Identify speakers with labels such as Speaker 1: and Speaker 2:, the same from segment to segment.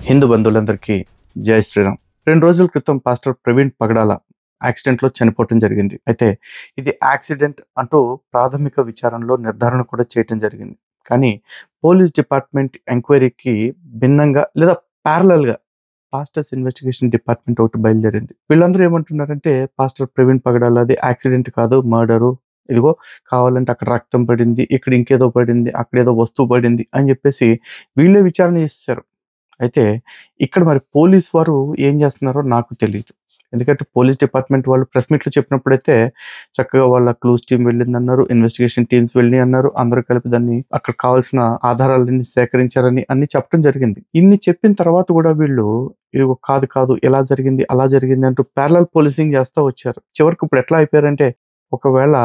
Speaker 1: హిందూ బంధువులందరికీ జై శ్రీరామ్. 2 రోజుల క్రితం పాస్టర్ ప్రవీణ్ పగడాల యాక్సిడెంట్లో చనిపోవటం జరిగింది. అయితే ఇది యాక్సిడెంట్ అంటూ ప్రాథమిక విచారణలో నిర్ధారణ కూడా చేయటం జరిగింది. కానీ పోలీస్ డిపార్ట్మెంట్ ఎంక్వైరీకి భిన్నంగా లేదా ప్యారలల్‌గా పాస్టర్స్ ఇన్వెస్టిగేషన్ డిపార్ట్మెంట్ ఒకటి బయలుదేరింది. వీళ్ళందరూ ఏమంటున్నారంటే పాస్టర్ ప్రవీణ్ పగడాలది యాక్సిడెంట్ కాదు, మర్డరు. ఇదిగో కావాలంటే అక్కడ రక్తం పడింది, ఇక్కడ ఇంకేదో పడింది, అక్కడేదో వస్తువు పడింది అని చెప్పేసి వీళ్ళే విచారణ చేసేసారు. అయితే ఇక్కడ మరి పోలీస్ వారు ఏం చేస్తున్నారో నాకు తెలీదు. ఎందుకంటే పోలీస్ డిపార్ట్మెంట్ వాళ్ళు ప్రెస్ మీట్‌లో చెప్పినప్పుడైతే చక్కగా వాళ్ళ క్లూస్ టీమ్ వెళ్ళిందన్నారు. ఇన్వెస్టిగేషన్ టీమ్స్ వెళ్ళినాయి అన్నారు. అందరూ కలిపి దాన్ని అక్కడ కావాల్సిన ఆధారాలన్నీ సేకరించారని అన్నీ చెప్పడం జరిగింది. ఇన్ని చెప్పిన తర్వాత కూడా వీళ్ళు ఇదిగో కాదు కాదు ఇలా జరిగింది, అలా జరిగింది అంటూ ప్యారలల్ పోలీసింగ్ చేస్తా వచ్చారు. చివరికి ఇప్పుడు ఎట్లా అయిపోయారంటే ఒకవేళ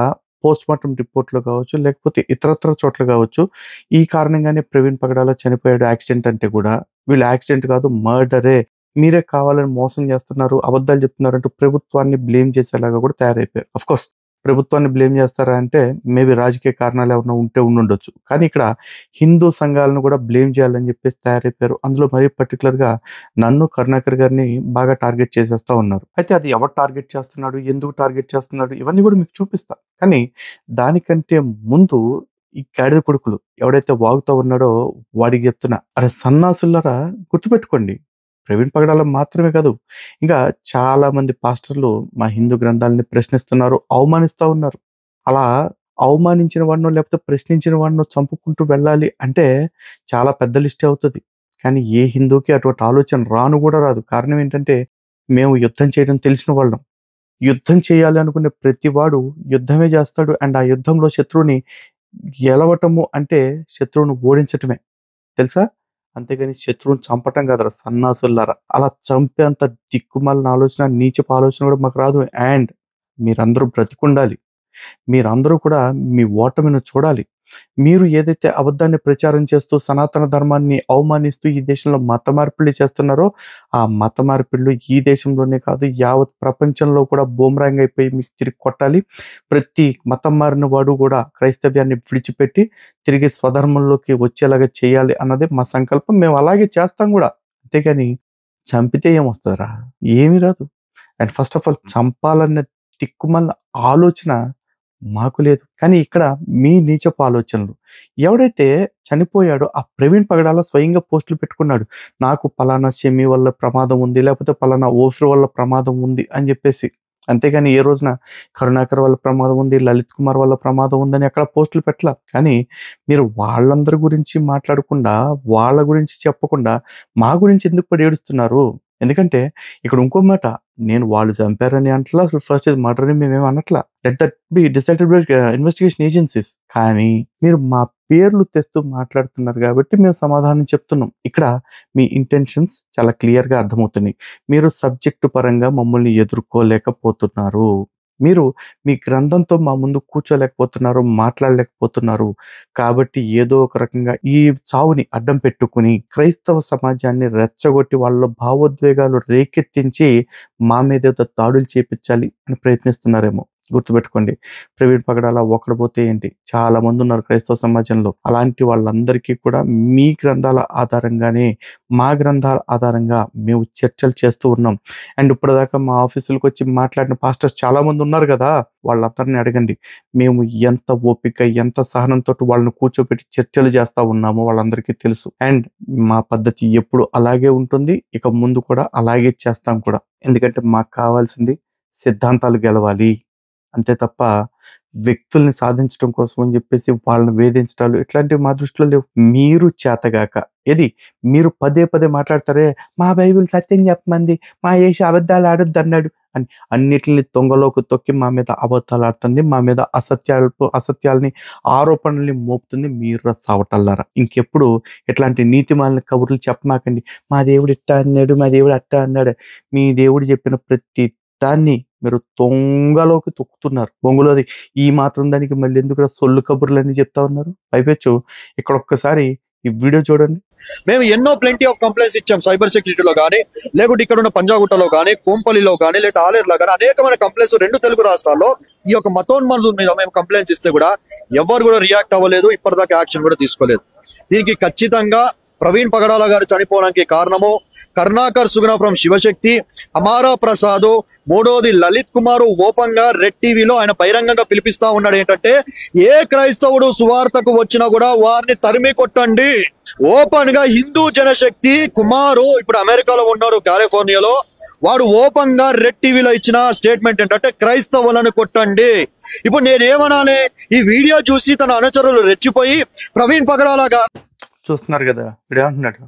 Speaker 1: పోస్ట్‌మార్టం రిపోర్ట్‌లో కావచ్చు, లేకపోతే ఇతరత్ర చోట్ల కావచ్చు, ఈ కారణంగానే ప్రవీణ్ పగడాల చనిపోయాడు యాక్సిడెంట్ అంటే కూడా వీళ్ళు యాక్సిడెంట్ కాదు మర్డరే. మీరే కావాలని మోసం చేస్తున్నారు, అబద్ధాలు చెప్తున్నారంటూ ప్రభుత్వాన్ని బ్లేమ్ చేసేలాగా కూడా తయారైపోయారు. ఆఫ్‌కోర్స్ ప్రభుత్వాన్ని బ్లేమ్ చేస్తారా అంటే మేబీ రాజకీయ కారణాలు ఏమన్నా ఉంటే ఉండుండొచ్చు. కానీ ఇక్కడ హిందూ సంఘాలను కూడా బ్లేమ్ చేయాలని చెప్పేసి తయారైపోయారు. అందులో మరీ పర్టిక్యులర్‌గా నన్ను, కరుణాకర్ గారిని బాగా టార్గెట్ చేసేస్తా ఉన్నారు. అయితే అది ఎవరు టార్గెట్ చేస్తున్నాడు, ఎందుకు టార్గెట్ చేస్తున్నాడు ఇవన్నీ కూడా మీకు చూపిస్తా. కానీ దానికంటే ముందు ఈ గాడిద కొడుకులు ఎవడైతే వాగుతా ఉన్నాడో వాడికి చెప్తున్నా, అరే సన్నాసులారా గుర్తుపెట్టుకోండి. ప్రవీణ్ పగడాల మాత్రమే కాదు, ఇంకా చాలా మంది పాస్టర్లు మా హిందూ గ్రంథాలని ప్రశ్నిస్తున్నారు, అవమానిస్తా ఉన్నారు. అలా అవమానించిన వాడినో లేకపోతే ప్రశ్నించిన వాడినో చంపుకుంటూ వెళ్ళాలి అంటే చాలా పెద్ద లిస్టే అవుతది. కానీ ఏ హిందూకి అటువంటి ఆలోచన రాను కూడా రాదు. కారణం ఏంటంటే మేము యుద్ధం చేయడం తెలిసిన వాళ్ళం. యుద్ధం చేయాలి అనుకునే ప్రతివాడు యుద్ధమే చేస్తాడు. అండ్ ఆ యుద్ధంలో శత్రువుని గెలవటము అంటే శత్రువును ఓడించటమే. తెలుసా? అంతేగాని శత్రువుని చంపటం కాదురా సన్నాసుల్లారా. అలా చంపేంత దిక్కుమాలిన ఆలోచన, నీచపు ఆలోచన కూడా మాకు రాదు. అండ్ మీరందరూ బ్రతికుండాలి. మీరందరూ కూడా మీ ఓటమిని చూడాలి. మీరు ఏదైతే అబద్ధాన్ని ప్రచారం చేస్తూ సనాతన ధర్మాన్ని అవమానిస్తూ ఈ దేశంలో మత మార్పిడి చేస్తున్నారో, ఆ మత మార్పిడులు ఈ దేశంలోనే కాదు యావత్ ప్రపంచంలో కూడా బూమరాంగ్ అయిపోయి మీకు తిరిగి కొట్టాలి. ప్రతి మతం మారిన వాడు కూడా క్రైస్తవ్యాన్ని విడిచిపెట్టి తిరిగి స్వధర్మంలోకి వచ్చేలాగా చేయాలి అన్నదే మా సంకల్పం. మేము అలాగే చేస్తాం కూడా. అంతేగాని చంపితే ఏమొస్తదిరా? ఏమీ రాదు. అండ్ ఫస్ట్ ఆఫ్ ఆల్ చంపాలన్న తిక్కుమాలిన ఆలోచన మాకు లేదు. కానీ ఇక్కడ మీ నీచపు ఆలోచనలు. ఎవడైతే చనిపోయాడో ఆ ప్రవీణ్ పగడాల స్వయంగా పోస్టులు పెట్టుకున్నాడు. నాకు పలానా షమీ వల్ల ప్రమాదం ఉంది, లేకపోతే పలానా ఓఫీర్ వల్ల ప్రమాదం ఉంది అని చెప్పేసి. అంతేగాని ఏ రోజున కరుణాకర్ వల్ల ప్రమాదం ఉంది, లలిత్ కుమార్ వల్ల ప్రమాదం ఉందని ఎక్కడ పోస్టులు పెట్టలా. కానీ మీరు వాళ్ళందరి గురించి మాట్లాడకుండా, వాళ్ళ గురించి చెప్పకుండా మా గురించి ఎందుకు పడి ఏడుస్తున్నారు? ఎందుకంటే ఇక్కడ ఇంకో మాట, నేను వాళ్ళు చంపారని అంటలా, అసలు ఫస్ట్ ఇది మర్డర్ అని మేమేమి అనట్లా. Let that be decided by investigation agencies. కానీ మీరు మా పేర్లు తెస్తూ మాట్లాడుతున్నారు కాబట్టి మేము సమాధానం చెప్తున్నాం. ఇక్కడ మీ ఇంటెన్షన్స్ చాలా క్లియర్‌గా అర్థమవుతున్నాయి. మీరు సబ్జెక్ట్ పరంగా మమ్మల్ని ఎదుర్కోలేకపోతున్నారు. మీరు మీ గ్రంథంతో మా ముందు కూర్చోలేకపోతున్నారు, మాట్లాడలేకపోతున్నారు. కాబట్టి ఏదో ఒక రకంగా ఈ చావుని అడ్డం పెట్టుకొని క్రైస్తవ సమాజాన్ని రెచ్చగొట్టి వాళ్ళలో భావోద్వేగాలు రేకెత్తించి మా మీదేదో దాడులు చేపించాలి అని ప్రయత్నిస్తున్నారేమో. గుర్తుపెట్టుకోండి. ప్రవీణ్ పగడాల ఒక్కడు పోతే ఏంటి? చాలా మంది ఉన్నారు క్రైస్తవ సమాజంలో. అలాంటి వాళ్ళందరికీ కూడా మీ గ్రంథాల ఆధారంగానే, మా గ్రంథాల ఆధారంగా మేము చర్చలు చేస్తూ ఉన్నాం. అండ్ ఇప్పటిదాకా మా ఆఫీసులకొచ్చి మాట్లాడిన పాస్టర్స్ చాలా మంది ఉన్నారు కదా! వాళ్ళందరిని అడగండి. మేము ఎంత ఓపిక, ఎంత సహనంతోటి వాళ్ళని కూర్చోబెట్టి చర్చలు చేస్తా ఉన్నామో వాళ్ళందరికీ తెలుసు. అండ్ మా పద్ధతి ఎప్పుడు అలాగే ఉంటుంది. ఇక ముందు కూడా అలాగే చేస్తాం కూడా. ఎందుకంటే మాకు కావాల్సింది సిద్ధాంతాలు గెలవాలి. అంతే తప్ప వ్యక్తుల్ని సాధించడం కోసం అని చెప్పేసి వాళ్ళని వేధించడాలు ఇట్లాంటివి మా దృష్టిలో లేవు. మీరు చేతగాక మీరు పదే పదే మాట్లాడతారే, మా బైబిల్ సత్యం చెప్పమంది, మా యేసు అబద్ధాలు ఆడొద్దన్నాడు అని. అన్నిటిని తొంగలోకి తొక్కి మా మీద అబద్ధాలు ఆడుతుంది, మా మీద అసత్యాలని ఆరోపణల్ని మోపుతుంది. మీరు సావటల్లారా. ఇంకెప్పుడు ఇట్లాంటి నీతిమాలిన కబుర్లు చెప్పమాకండి. మా దేవుడు ఇట్టా అన్నాడు, మా దేవుడు అట్టా అన్నాడు. మీ దేవుడు చెప్పిన ప్రతి దాన్ని మీరు తొంగలోకి తొక్కుతున్నారు. బొంగులోది ఈ మాత్రం దానికి మళ్ళీ ఎందుకురా సొల్లు కబుర్లన్నీ చెప్తా ఉన్నారు. పైపెచ్చు ఇక్కడ ఒక్కసారి ఈ వీడియో చూడండి.
Speaker 2: మేము ఎన్నో ప్లెంటీ ఆఫ్ కంప్లైంట్స్ ఇచ్చాం. సైబర్ సెక్యూరిటీలో కానీ, లేకుంటే ఇక్కడ ఉన్న పంజాగుట్టలో కానీ, కోంపల్లిలో కానీ, లేదా ఆలేరులో కానీ అనేకమైన కంప్లైంట్స్ 2 తెలుగు రాష్ట్రాల్లో ఈ యొక్క మతోన్మాదుల మీద మేము కంప్లైంట్స్ ఇస్తే కూడా ఎవరు కూడా రియాక్ట్ అవ్వలేదు. ఇప్పటిదాకా యాక్షన్ కూడా తీసుకోలేదు. దీనికి ఖచ్చితంగా ప్రవీణ్ పగడాల గారు చనిపోవడానికి కారణము కరుణాకర్ సుగుణ ఫ్రమ్ శివశక్తి, అమారా ప్రసాద్, మూడోది లలిత్ కుమార్ ఓపెన్ గా రెడ్ టీవీలో ఆయన బహిరంగంగా పిలిపిస్తా ఉన్నాడు ఏంటంటే ఏ క్రైస్తవుడు సువార్తకు వచ్చినా కూడా వారిని తరిమి కొట్టండి. ఓపెన్ గా హిందూ జనశక్తి కుమారు ఇప్పుడు అమెరికాలో ఉన్నారు, కాలిఫోర్నియాలో. వాడు ఓపెన్ గా రెడ్ టీవీలో ఇచ్చిన స్టేట్మెంట్ ఏంటంటే క్రైస్తవులను కొట్టండి. ఇప్పుడు నేనేమనాలి, ఈ వీడియో చూసి తన అనుచరులు రెచ్చిపోయి ప్రవీణ్ పగడాల గారు
Speaker 1: చూస్తున్నారు కదా ఇప్పుడు ఏమంటున్నాడు,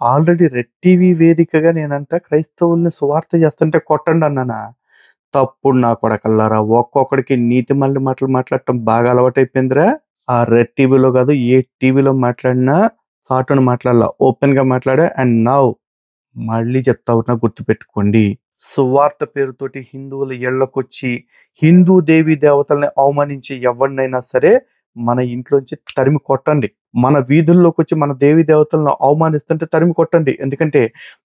Speaker 1: ఆల్రెడీ రెడ్ టీవీ వేదికగా నేనంట క్రైస్తవుల్ని సువార్త చేస్తుంటే కొట్టండి అన్నానా? తప్పుడు నా కొడకల్లారా, ఒక్కొక్కడికి నీతి మళ్ళీ మాటలు మాట్లాడటం బాగా అలవాటైపోయిందిరా. ఆ రెడ్ టీవీలో కాదు ఏ టీవీలో మాట్లాడినా సాటును మాట్లాడాల, ఓపెన్ గా మాట్లాడా. అండ్ నౌ మళ్ళీ చెప్తా ఉన్నా, గుర్తుపెట్టుకోండి, సువార్త పేరుతోటి హిందువుల ఇళ్లకొచ్చి హిందూ దేవీ దేవతల్ని అవమానించి ఎవరినైనా సరే మన ఇంట్లోంచి తరిమి కొట్టండి. మన వీధుల్లోకి వచ్చి మన దేవీ దేవతలను అవమానిస్తుంటే తరిమి కొట్టండి. ఎందుకంటే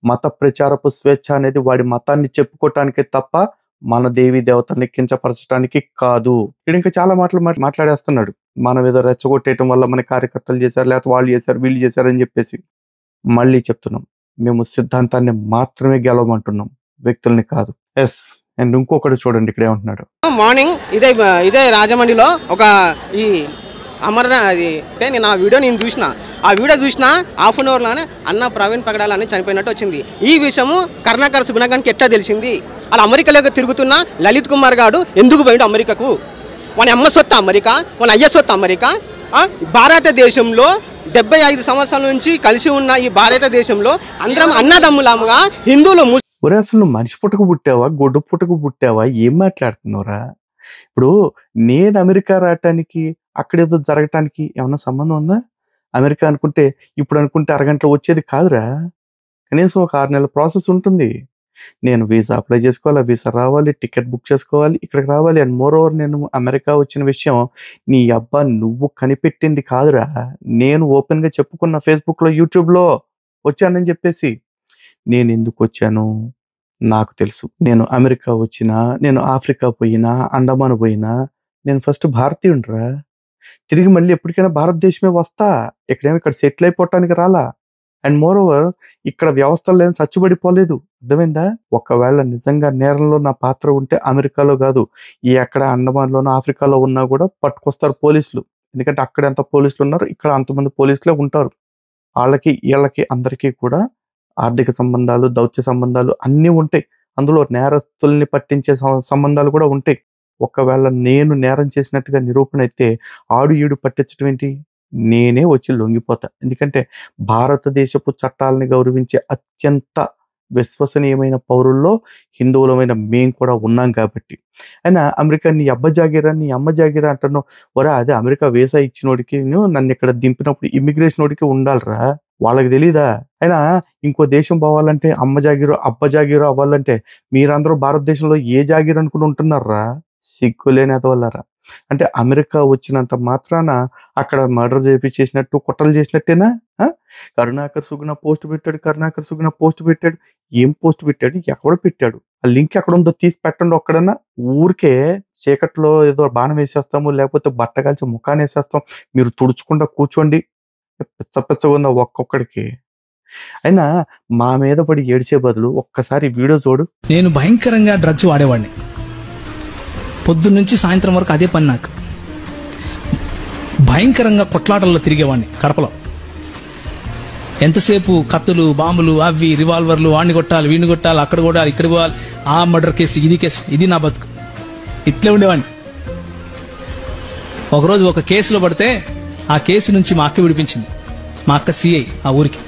Speaker 1: మత ప్రచారపు స్వేచ్ఛ అనేది వాడి మతాన్ని చెప్పుకోవటానికే తప్ప మన దేవీ దేవతల్ని కించపరచడానికి కాదు. ఇక్కడ ఇంకా చాలా మాటలు మాట్లాడేస్తున్నాడు. మనం ఏదో రెచ్చగొట్టేయటం వల్ల మన కార్యకర్తలు చేశారు, లేకపోతే వాళ్ళు చేశారు, వీళ్ళు చేశారు అని చెప్పేసి. మళ్ళీ చెప్తున్నాం, మేము సిద్ధాంతాన్ని మాత్రమే గెలవమంటున్నాం, వ్యక్తుల్ని కాదు. ఎస్. అండ్ ఇంకొకటి చూడండి ఇక్కడ ఏమంటున్నాడు.
Speaker 3: మార్నింగ్ ఇదే రాజమండ్రిలో ఒక ఈ అది నేను ఆ వీడియో చూసిన. ఆ వీడియో చూసిన హాఫ్ అన్ అవర్లోనే అన్న ప్రవీణ్ పగడాల అని చనిపోయినట్టు వచ్చింది. ఈ విషయము కరుణాకర్ సుగుణగానికి ఎట్లా తెలిసింది? అలా అమెరికాలో తిరుగుతున్న లలిత్ కుమార్ గారు ఎందుకు పోయిండు అమెరికాకు? మన అమ్మ సొత్తు అమెరికా, మన అయ్య సొత్తు అమెరికా. భారతదేశంలో 75 సంవత్సరాల నుంచి కలిసి ఉన్న ఈ భారతదేశంలో అందరం అన్నదమ్ములాముగా హిందువులు
Speaker 1: ఒరే అసలు నువ్వు మనిషి పుట్టకు పుట్టావా, గొడ్డు పుట్టకు పుట్టావా, ఏం మాట్లాడుతున్నావురా? ఇప్పుడు నేను అమెరికా రావటానికి అక్కడేదో జరగటానికి ఏమన్నా సంబంధం ఉందా? అమెరికా అనుకుంటే ఇప్పుడు అనుకుంటే అరగంటలో వచ్చేది కాదురా. కనీసం ఒక 6 నెలల ప్రాసెస్ ఉంటుంది. నేను వీసా అప్లై చేసుకోవాలి, వీసా రావాలి, టికెట్ బుక్ చేసుకోవాలి, ఇక్కడికి రావాలి. అండ్ మోర్ ఓవర్ నేను అమెరికా వచ్చిన విషయం నీ అబ్బా నువ్వు కనిపెట్టింది కాదురా. నేను ఓపెన్గా చెప్పుకున్న ఫేస్బుక్లో, యూట్యూబ్లో వచ్చానని చెప్పేసి. నేను ఎందుకు వచ్చాను నాకు తెలుసు. నేను అమెరికా వచ్చినా, నేను ఆఫ్రికా పోయినా, అండమాన్ పోయినా, నేను ఫస్ట్ భారతీయుండ్రా. తిరిగి మళ్ళీ ఎప్పటికైనా భారతదేశమే వస్తా. ఇక్కడ సెటిల్ అయిపోవటానికి రాలా. అండ్ మోర్ ఓవర్ ఇక్కడ వ్యవస్థల్లో ఏం చచ్చుబడిపోలేదు. అర్థమైందా? ఒకవేళ నిజంగా నేరంలో నా పాత్ర ఉంటే అమెరికాలో కాదు, ఈ ఎక్కడ అండమాన్లోనో ఆఫ్రికాలో ఉన్నా కూడా పట్టుకొస్తారు పోలీసులు. ఎందుకంటే అక్కడ ఎంత పోలీసులు ఉన్నారు, ఇక్కడ అంతమంది పోలీసులే ఉంటారు. వాళ్ళకి వీళ్ళకి అందరికీ కూడా ఆర్థిక సంబంధాలు, దౌత్య సంబంధాలు అన్నీ ఉంటాయి. అందులో నేరస్తుల్ని పట్టించే సంబంధాలు కూడా ఉంటాయి. ఒకవేళ నేను నేరం చేసినట్టుగా నిరూపణ అయితే ఆడు ఈడు పట్టించడం ఏంటి? నేనే వచ్చి లొంగిపోతా. ఎందుకంటే భారతదేశపు చట్టాలని గౌరవించే అత్యంత విశ్వసనీయమైన పౌరుల్లో హిందువులమైన మేం కూడా ఉన్నాం కాబట్టి. అయినా అమెరికా నీ అబ్బ జాగిరా, నీ అమ్మ జాగిరా అంటున్నావు. ఒరా అదే అమెరికా వీసా ఇచ్చినోడికి నన్ను ఇక్కడ దింపినప్పుడు ఇమ్మిగ్రేషన్ వాడికి ఉండాలిరా, వాళ్ళకి తెలీదా? అయినా ఇంకో దేశం పోవాలంటే అమ్మ జాగిరో అబ్బ జాగిరో అవ్వాలంటే మీరందరూ భారతదేశంలో ఏ జాగిరు అనుకుని ఉంటున్నారా? సిగ్గులేని అదవల్లరా. అంటే అమెరికా వచ్చినంత మాత్రాన అక్కడ మర్డర్ చేసినట్టు, కుట్రలు చేసినట్టేనా? కరుణాకర్ సుగుణ పోస్ట్ పెట్టాడు, కరుణాకర్ సుగుణ పోస్ట్ పెట్టాడు. ఏం పోస్ట్ పెట్టాడు, ఎక్కడ పెట్టాడు, ఆ లింక్ ఎక్కడ ఉందో తీసి పెట్టండి. ఒక్కడన్నా ఊరికే చీకట్లో ఏదో బాణం వేసేస్తాము, లేకపోతే బట్ట కాల్చి ముఖాన్ని వేసేస్తాం, మీరు తుడుచుకుండా కూర్చోండి. పిచ్చగా ఉందా ఒక్కొక్కడికి. అయినా మా మీద పడి ఏడ్చే బదులు ఒక్కసారి వీడియో చూడు.
Speaker 4: నేను భయంకరంగా డ్రగ్స్ వాడేవాడిని. పొద్దున్న నుంచి సాయంత్రం వరకు అదే పని నాకు. భయంకరంగా కొట్లాటల్లో తిరిగేవాడిని కడపలో. ఎంతసేపు కత్తులు, బాంబులు, అవి రివాల్వర్లు, వాడిని కొట్టాలి, వీడిని కొట్టాలి, అక్కడ కొట్టాలి, ఇక్కడ పోవాలి, ఆ మర్డర్ కేసు, ఇది కేసు, ఇది నా బతుకు. ఇట్లే ఉండేవాడిని. ఒకరోజు ఒక కేసులో పడితే ఆ కేసు నుంచి మా అక్క విడిపించింది. మా అక్క సిఐ ఆ ఊరికి.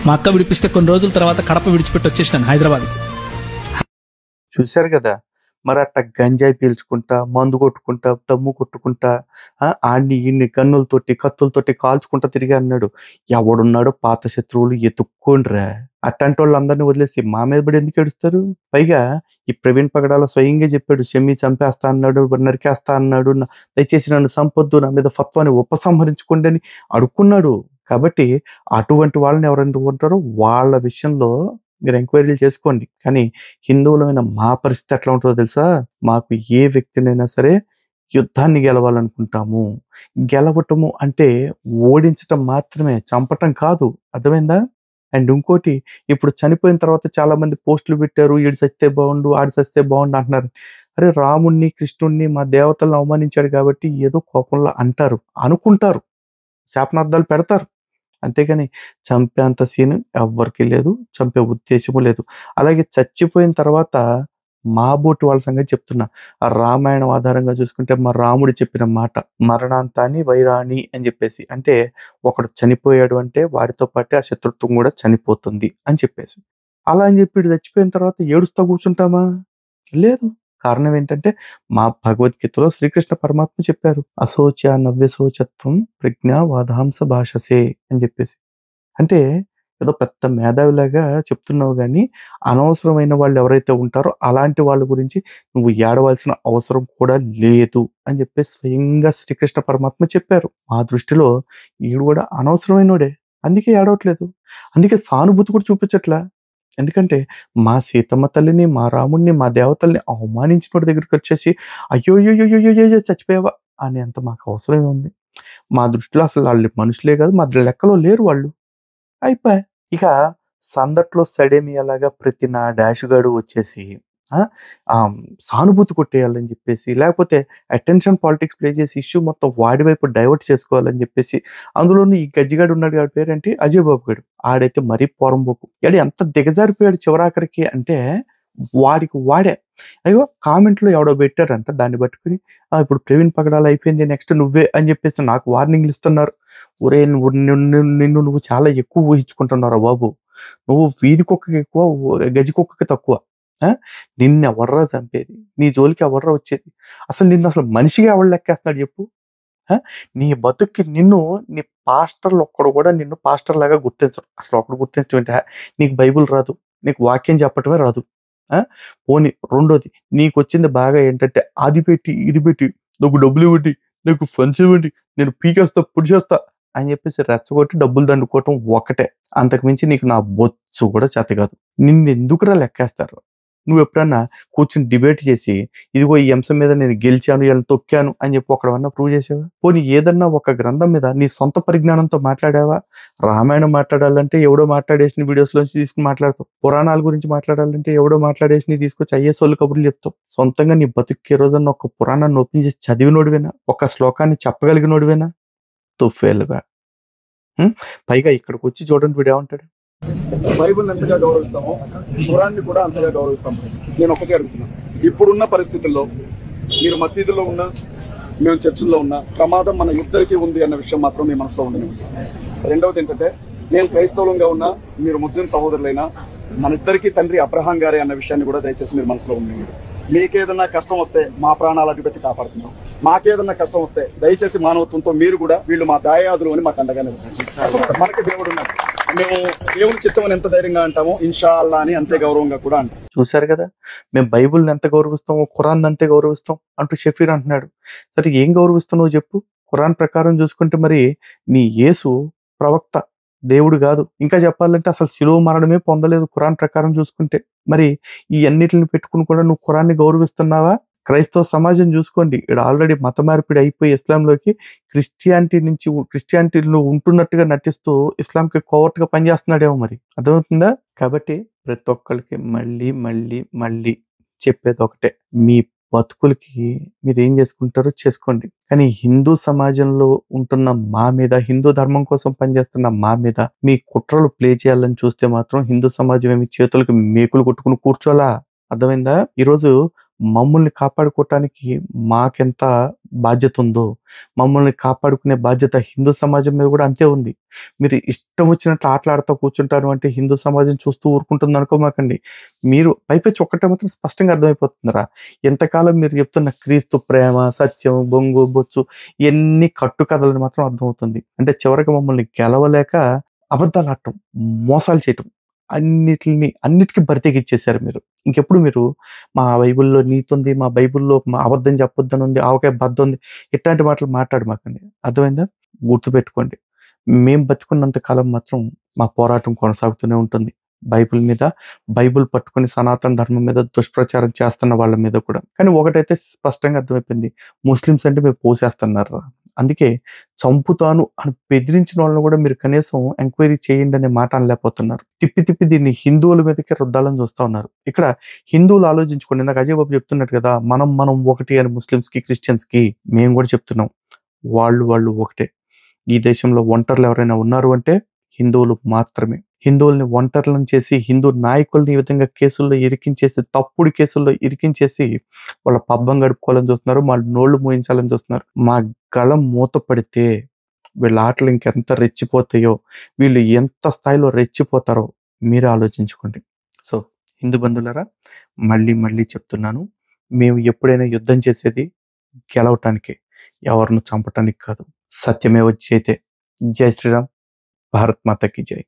Speaker 4: మా అక్క విడిపిస్తే కొన్ని రోజుల తర్వాత కడప విడిచిపెట్టి వచ్చేసినాను హైదరాబాద్.
Speaker 1: చూశారు కదా, మరి అట్ట గంజాయి పీల్చుకుంటా, మందు కొట్టుకుంటా, దమ్ము కొట్టుకుంటా, ఆడిని ఈయన్ని గన్నులతోటి, కత్తులతోటి కాల్చుకుంటా తిరిగి అన్నాడు. ఎవడున్నాడో పాత శత్రువులు ఎత్తుక్కోండ్రా. అట్టంటి వాళ్ళందరినీ వదిలేసి మా మీద పడి ఎందుకు ఏడుస్తారు? పైగా ఈ ప్రవీణ్ పగడాల స్వయంగా చెప్పాడు, షమ్మి చంపేస్తా అన్నాడు, నరికేస్తా అన్నాడు, దయచేసి నన్ను సంపొద్దు, నా మీద ఫత్వాని ఉపసంహరించుకోండి అని అడుక్కున్నాడు. కాబట్టి అటువంటి వాళ్ళని ఎవరైనా ఉంటారో వాళ్ళ విషయంలో మీరు ఎంక్వైరీలు చేసుకోండి. కానీ హిందువులమైన మా పరిస్థితి ఎట్లా ఉంటుందో తెలుసా? మాకు ఏ వ్యక్తినైనా సరే యుద్ధాన్ని గెలవాలనుకుంటాము. గెలవటము అంటే ఓడించటం మాత్రమే, చంపటం కాదు. అర్థమైందా? అండ్ ఇంకోటి, ఇప్పుడు చనిపోయిన తర్వాత చాలామంది పోస్టులు పెట్టారు. ఈడు సస్తే బాగుండు, ఆడు సస్తే బాగుండు అంటున్నారు. అరే రాముడిని, కృష్ణుడిని, మా దేవతలను అవమానించాడు కాబట్టి ఏదో కోపంలో అంటారు, అనుకుంటారు, శాపనార్థాలు పెడతారు. అంతేగాని చంపేంత సీన్ ఎవ్వరికీ లేదు. చంపే ఉద్దేశము లేదు. అలాగే చచ్చిపోయిన తర్వాత మా బోటి వాళ్ళ సంగతి చెప్తున్నా. ఆ రామాయణం ఆధారంగా చూసుకుంటే మా రాముడు చెప్పిన మాట మరణాంతాన్ని వైరాణి అని చెప్పేసి. అంటే ఒకడు చనిపోయాడు అంటే వాడితో పాటే ఆ శత్రుత్వం కూడా చనిపోతుంది అని చెప్పేసి. అలా అని చెప్పి ఈడు చచ్చిపోయిన తర్వాత ఏడుస్తా కూర్చుంటామా? లేదు. కారణం ఏంటంటే మా భగవద్గీతలో శ్రీకృష్ణ పరమాత్మ చెప్పారు. అశోచ నవ్యశోచత్వం ప్రజ్ఞా వాదాంస భాషసే అని చెప్పేసి. అంటే ఏదో పెద్ద మేధావిలాగా చెప్తున్నావు గానీ, అనవసరమైన వాళ్ళు ఎవరైతే ఉంటారో అలాంటి వాళ్ళ గురించి నువ్వు ఏడవాల్సిన అవసరం కూడా లేదు అని చెప్పేసి స్వయంగా శ్రీకృష్ణ పరమాత్మ చెప్పారు. మా దృష్టిలో ఈడు కూడా అనవసరమైనోడే. అందుకే ఏడవట్లేదు. అందుకే సానుభూతి కూడా చూపించట్లా. ఎందుకంటే మా సీతమ్మ తల్లిని, మా రాముడిని, మా దేవతల్ని అవమానించినోడి దగ్గరికొచ్చేసి అయ్యోయ్యోయ్యోయ్యోయ్యో చచ్చిపోయావా అనేంత మాకు అవసరమే ఉంది. మా దృష్టిలో అసలు ఆళ్ళు మనుషులే కాదు. మా లెక్కలో లేరు వాళ్ళు. అయిపాయే. ఇక సందట్లో సడేమియాలాగా ప్రతి నా డాష్ గాడు వచ్చేసి ఆ! సానుభూతి కొట్టేయాలని చెప్పేసి, లేకపోతే అటెన్షన్ పాలిటిక్స్ ప్లే చేసి ఇష్యూ మొత్తం వాడి వైపు డైవర్ట్ చేసుకోవాలని చెప్పేసి, అందులోను ఈ గజ్జిగాడు ఉన్నాడు, ఆడి పేరేంటి అజయ్ బాబు గాడు. ఆడైతే మరీ పోరంబోకు. ఈడు ఎంత దిగజారిపోయాడు చివరాఖరికి అంటే వాడికి వాడే. అయ్యో కామెంట్‌లో ఎవడో పెట్టారంట, దాన్ని పట్టుకొని ఇప్పుడు ప్రవీణ్ పగడాల అయిపోయింది, నెక్స్ట్ నువ్వే అని చెప్పేసి నాకు వార్నింగ్‌లు ఇస్తున్నారు. ఒరేయ్! నువ్వు నిన్ను నువ్వు చాలా ఎక్కువ ఊహించుకుంటున్నావురా బాబు. నువ్వు వీధి కుక్కకి ఎక్కువ, గజ్జి కుక్కకి తక్కువ. ఆ! నిన్నెవర్రా చంపేది? నీ జోలికి ఎవర్రా వచ్చేది? అసలు నిన్నసలు మనిషిగా ఎవడు లెక్కేస్తున్నాడు చెప్పు? ఆ! నీ బతుక్కి నిన్ను నీ పాస్టర్‌లు ఒక్కడు కూడా నిన్ను పాస్టర్‌లాగా గుర్తించరు. అసలు ఒకడు గుర్తించడం ఏంటి? నీకు బైబిల్ రాదు. నీకు వాక్యం చెప్పటమే రాదు. ఆ! పోనీ రెండోది, నీకొచ్చింది బాగా ఏంటంటే అది పెట్టి, ఇది పెట్టి, నాకు డబ్బులివ్వండి, నాకు ఫండ్స్ ఇవ్వండి, నేను పీకేస్తా, పొడిచేస్తా అని చెప్పేసి రెచ్చగొట్టి డబ్బులు దండుకోవటం ఒక్కటే. అంతకు మించి నీకు నా బొచ్చు కూడా చేత కాదు. నిన్నెందుకురా లెక్కేస్తారు? నువ్వెప్పుడన్నా కూర్చొని డిబేట్ చేసి, ఇదిగో ఈ అంశం మీద నేను గెలిచాను, ఈళ్ళని తొక్కాను అని చెప్పి ఒకడివన్నా ప్రూవ్ చేసావా? పోనీ ఏదన్నా ఒక గ్రంథం మీద నీ సొంత పరిజ్ఞానంతో మాట్లాడావా? రామాయణం మాట్లాడాలంటే ఎవడో మాట్లాడేసిన వీడియోస్‌లోంచి తీసుకొని మాట్లాడతావు. పురాణాల గురించి మాట్లాడాలంటే ఎవడో మాట్లాడేసినయి తీసుకొచ్చి ఐఏఎసోళ్ళ కబుర్లు చెప్తావు. సొంతంగా నీ బతుక్కి ఏ రోజన్నా ఒక పురాణాన్ని ఓపెన్ చేసి చదివినోడివేనా? ఒక శ్లోకాన్ని చెప్పగలిగినోడివేనా? తుఫేలుగా. పైగా ఇక్కడికొచ్చి చూడండి వీడేమంటాడు?
Speaker 5: బైబిల్ ఎంతగా గౌరవిస్తామో ఖురాన్ని కూడా అంతగా గౌరవిస్తాము. నేను ఒకటే అడుగుతున్నాను, ఇప్పుడున్న పరిస్థితుల్లో మీరు మసీదులో ఉన్నా, మేము చర్చిల్లో ఉన్నా, ప్రమాదం మన ఇద్దరికీ ఉంది అన్న విషయం మాత్రం మీ మనసులో ఉండనివ్వండి. రెండవది ఏంటంటే, నేను క్రైస్తవులంగా ఉన్నా, మీరు ముస్లిం సహోదరులైనా, మన ఇద్దరికీ తండ్రి అబ్రహాం గారే అన్న విషయాన్ని కూడా దయచేసి మీరు మనసులో ఉండనివ్వండి. మీకేదన్నా కష్టం వస్తే మా ప్రాణాలు అడ్డుపెట్టి కాపాడుతున్నాం. మాకేదన్నా కష్టం వస్తే దయచేసి మానవత్వంతో మీరు కూడా వీళ్ళు మా దాయాదులు అని మాకు అండగా నిలబడండి. మనకి దేవుడు ఉన్నాడు. మేము దేవుని చిత్తమని ఎంత ధైర్యంగా అంటామో ఇన్షా అల్లా అని అంతే గౌరవంగా కూడా అంటాం.
Speaker 1: చూశారు కదా, మేము బైబిల్ని ఎంత గౌరవిస్తామో ఖురాన్ అంతే గౌరవిస్తాం అంటూ షఫీర్ అంటున్నాడు. సరే ఏం గౌరవిస్తున్నావు చెప్పు? ఖురాన్ ప్రకారం చూసుకుంటే మరి నీ యేసు ప్రవక్త, దేవుడు కాదు. ఇంకా చెప్పాలంటే అసలు శిలువ మరణమే పొందలేదు ఖురాన్ ప్రకారం చూసుకుంటే. మరి ఈ అన్నిటిని పెట్టుకుని కూడా నువ్వు ఖురాన్ని గౌరవిస్తున్నావా? క్రైస్తవ సమాజం చూసుకోండి, ఇక్కడ ఆల్రెడీ మత మార్పిడి అయిపోయి ఇస్లాంలోకి క్రిస్టియానిటీలో ఉంటున్నట్టుగా నటిస్తూ ఇస్లాంకి కోవర్ట్గా పనిచేస్తున్నాడేమో. మరి అర్థమవుతుందా? కాబట్టి ప్రతి ఒక్కరికి మళ్ళీ మళ్ళీ మళ్ళీ చెప్పేది ఒకటే, మీ బతుకులకి మీరు ఏం చేసుకుంటారో చేసుకోండి. కానీ హిందూ సమాజంలో ఉంటున్న మా మీద, హిందూ ధర్మం కోసం పనిచేస్తున్న మా మీద మీ కుట్రలు ప్లే చేయాలని చూస్తే మాత్రం హిందూ సమాజం ఏమి చేతులకి మేకులు కొట్టుకుని కూర్చోలా. అర్థమైందా? ఈరోజు మమ్మల్ని కాపాడుకోవటానికి మాకెంత బాధ్యత ఉందో, మమ్మల్ని కాపాడుకునే బాధ్యత హిందూ సమాజం మీద కూడా అంతే ఉంది. మీరు ఇష్టం వచ్చినట్లు ఆటలాడుతూ కూర్చుంటారు అంటే హిందూ సమాజం చూస్తూ ఊరుకుంటుంది అనుకోమాకండి. మీరు పైపెచ్చి ఒక్కటే మాత్రం స్పష్టంగా అర్థమైపోతుందిరా, ఎంతకాలం మీరు చెప్తున్న క్రీస్తు ప్రేమ, సత్యం, బొంగు, బొచ్చు ఇవన్నీ కట్టుకథలని మాత్రం అర్థమవుతుంది. అంటే చివరికి మమ్మల్ని గెలవలేక అబద్ధాలు ఆడటం, మోసాలు చేయటం, అన్నిటికీ బరితెగించేశారు మీరు. ఇంకెప్పుడు మీరు మా బైబిల్‌లో నీతుంది, మా బైబిల్‌లో మా అబద్ధం చెప్పొద్దని ఉంది, ఆవకాయ బద్ద ఉంది, ఇట్లాంటి మాటలు మాట్లాడమాకండి. అర్థమైందా? గుర్తుపెట్టుకోండి, మేము బతికున్నంత కాలం మాత్రం మా పోరాటం కొనసాగుతూనే ఉంటుంది. బైబిల్ మీద, బైబిల్ పట్టుకొని సనాతన ధర్మం మీద దుష్ప్రచారం చేస్తున్న వాళ్ళ మీద కూడా. కానీ ఒకటైతే స్పష్టంగా అర్థమైపోయింది, ముస్లిమ్స్ అంటే మీరు పోసేస్తున్నారు. అందుకే చంపుతాను అని బెదిరించిన వాళ్ళని కూడా మీరు కనీసం ఎంక్వైరీ చేయండి అనే మాట అనలేకపోతున్నారు. తిప్పి తిప్పి దీన్ని హిందువుల మీదకి రుద్దాలని చూస్తా ఉన్నారు. ఇక్కడ హిందువులు ఆలోచించుకోండి, ఇందాక అజయ్ బాబు చెప్తున్నట్టు కదా, మనం ఒకటి అని ముస్లిమ్స్కి, క్రిస్టియన్స్కి. మేము కూడా చెప్తున్నాం, వాళ్ళు ఒకటే. ఈ దేశంలో ఒంటర్లు ఎవరైనా ఉన్నారు అంటే హిందువులు మాత్రమే. హిందువుల్ని ఒంటర్లను చేసి, హిందూ నాయకుల్ని ఈ విధంగా కేసుల్లో ఇరికించేసి, తప్పుడు కేసుల్లో ఇరికించేసి వాళ్ళ పబ్బం గడుపుకోవాలని చూస్తున్నారు, వాళ్ళ నోళ్లు మోయించాలని చూస్తున్నారు. మా గళం మూత పడితే వీళ్ళ ఆటలు ఇంకెంత రెచ్చిపోతాయో, వీళ్ళు ఎంత స్థాయిలో రెచ్చిపోతారో మీరే ఆలోచించుకోండి. సో హిందూ బంధువులారా, మళ్ళీ చెప్తున్నాను, మేము ఎప్పుడైనా యుద్ధం చేసేది గెలవటానికి, ఎవరిని చంపటానికి కాదు. సత్యమేవ జయతే. జై శ్రీరామ్. భారత్ మాతా కీ జై.